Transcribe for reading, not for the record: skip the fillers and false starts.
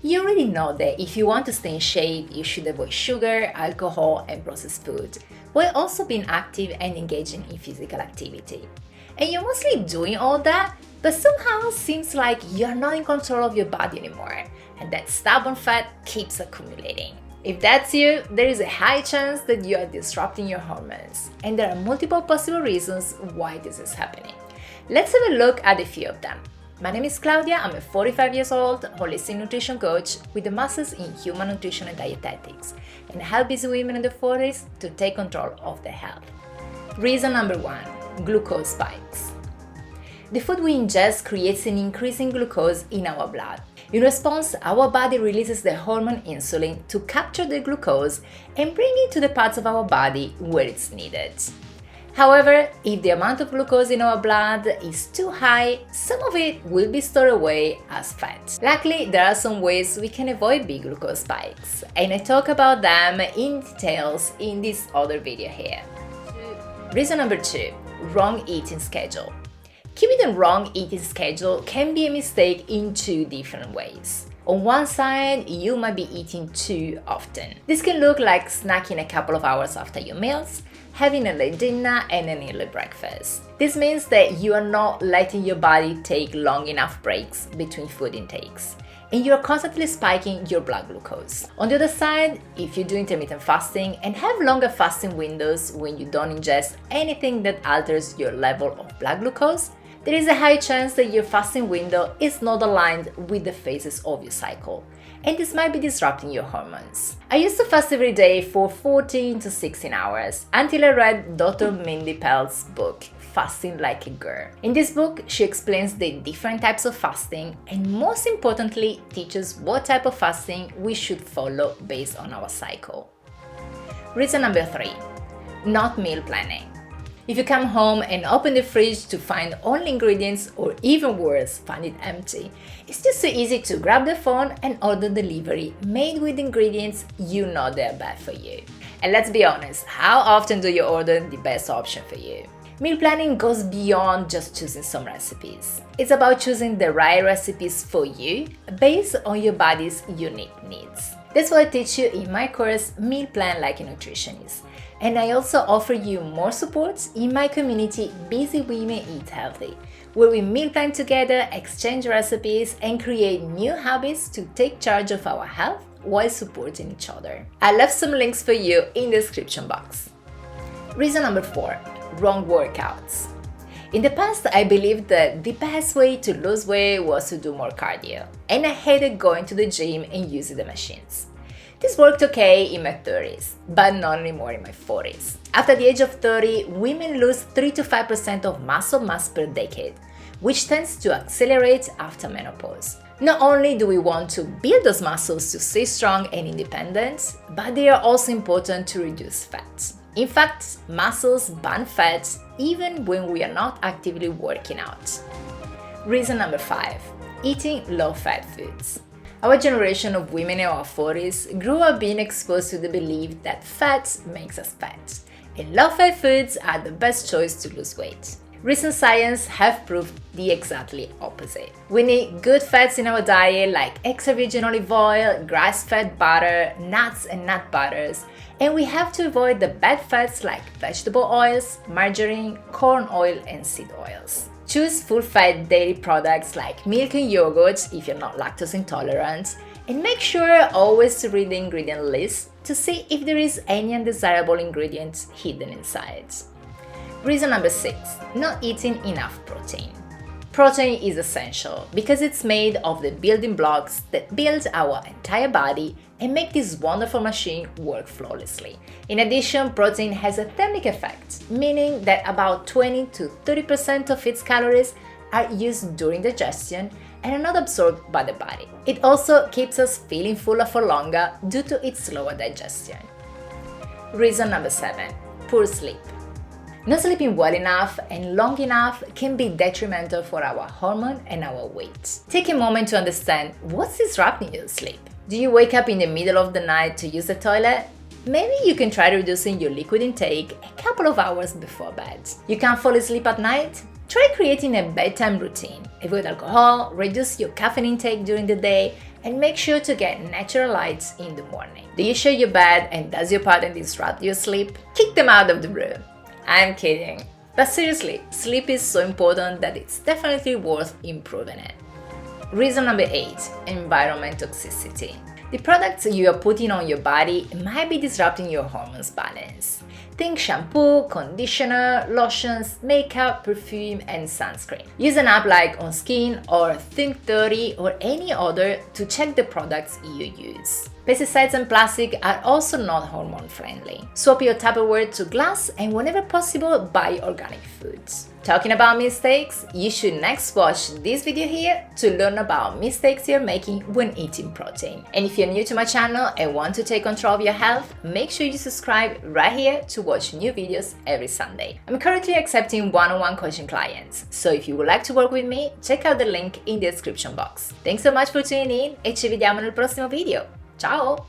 You already know that if you want to stay in shape, you should avoid sugar, alcohol, and processed food, while also being active and engaging in physical activity. And you're mostly doing all that, but somehow seems like you're not in control of your body anymore, and that stubborn fat keeps accumulating. If that's you, there is a high chance that you are disrupting your hormones, and there are multiple possible reasons why this is happening. Let's have a look at a few of them. My name is Claudia, I'm a 45 years old holistic nutrition coach with a master's in human nutrition and dietetics, and I help busy women in their 40s to take control of their health. Reason number 1, glucose spikes. The food we ingest creates an increase in glucose in our blood. In response, our body releases the hormone insulin to capture the glucose and bring it to the parts of our body where it's needed. However, if the amount of glucose in our blood is too high, some of it will be stored away as fat. Luckily, there are some ways we can avoid big glucose spikes, and I talk about them in details in this other video here. Reason number 2, wrong eating schedule. Keeping a wrong eating schedule can be a mistake in 2 different ways. On one side, you might be eating too often. This can look like snacking a couple of hours after your meals, having a late dinner and an early breakfast. This means that you are not letting your body take long enough breaks between food intakes, and you are constantly spiking your blood glucose. On the other side, if you do intermittent fasting and have longer fasting windows when you don't ingest anything that alters your level of blood glucose, there is a high chance that your fasting window is not aligned with the phases of your cycle, and this might be disrupting your hormones. I used to fast every day for 14 to 16 hours until I read Dr. Mindy Pelz's book, Fasting Like a Girl. In this book, she explains the different types of fasting and most importantly teaches what type of fasting we should follow based on our cycle. Reason number 3, not meal planning. If you come home and open the fridge to find only ingredients, or even worse, find it empty, it's just so easy to grab the phone and order delivery made with ingredients you know they're bad for you. And let's be honest, how often do you order the best option for you? Meal planning goes beyond just choosing some recipes. It's about choosing the right recipes for you based on your body's unique needs. That's what I teach you in my course, Meal Plan Like a Nutritionist. And I also offer you more support in my community, Busy Women Eat Healthy, where we meal plan together, exchange recipes, and create new habits to take charge of our health while supporting each other. I left some links for you in the description box. Reason number 4, wrong workouts. In the past, I believed that the best way to lose weight was to do more cardio, and I hated going to the gym and using the machines. This worked okay in my 30s, but not anymore in my 40s. After the age of 30, women lose 3 to 5% of muscle mass per decade, which tends to accelerate after menopause. Not only do we want to build those muscles to stay strong and independent, but they are also important to reduce fat. In fact, muscles burn fat even when we are not actively working out. Reason number 5, eating low-fat foods. Our generation of women in our 40s grew up being exposed to the belief that fat makes us fat, and low-fat foods are the best choice to lose weight. Recent science have proved the exactly opposite. We need good fats in our diet like extra virgin olive oil, grass-fed butter, nuts and nut butters, and we have to avoid the bad fats like vegetable oils, margarine, corn oil, and seed oils. Choose full-fat dairy products like milk and yogurt if you're not lactose intolerant, and make sure always to read the ingredient list to see if there is any undesirable ingredients hidden inside. Reason number 6, not eating enough protein. Protein is essential because it's made of the building blocks that build our entire body and make this wonderful machine work flawlessly. In addition, protein has a thermic effect, meaning that about 20 to 30% of its calories are used during digestion and are not absorbed by the body. It also keeps us feeling fuller for longer due to its slower digestion. Reason number 7, poor sleep. Not sleeping well enough and long enough can be detrimental for our hormone and our weight. Take a moment to understand what's disrupting your sleep. Do you wake up in the middle of the night to use the toilet? Maybe you can try reducing your liquid intake a couple of hours before bed. You can't fall asleep at night? Try creating a bedtime routine. Avoid alcohol, reduce your caffeine intake during the day, And make sure to get natural lights in the morning. Do you share your bed and does your partner disrupt your sleep? Kick them out of the room. I'm kidding. But seriously, sleep is so important that it's definitely worth improving it. Reason number 8, environment toxicity. The products you are putting on your body might be disrupting your hormones balance. Think shampoo, conditioner, lotions, makeup, perfume, and sunscreen. Use an app like OnSkin or Think30 or any other to check the products you use. Pesticides and plastic are also not hormone friendly. Swap your Tupperware to glass and whenever possible, buy organic foods. Talking about mistakes, you should next watch this video here to learn about mistakes you're making when eating protein. And if you're new to my channel and want to take control of your health, make sure you subscribe right here to watch new videos every Sunday. I'm currently accepting one-on-one coaching clients, so if you would like to work with me, check out the link in the description box. Thanks so much for tuning in e ci vediamo nel prossimo video. Ciao!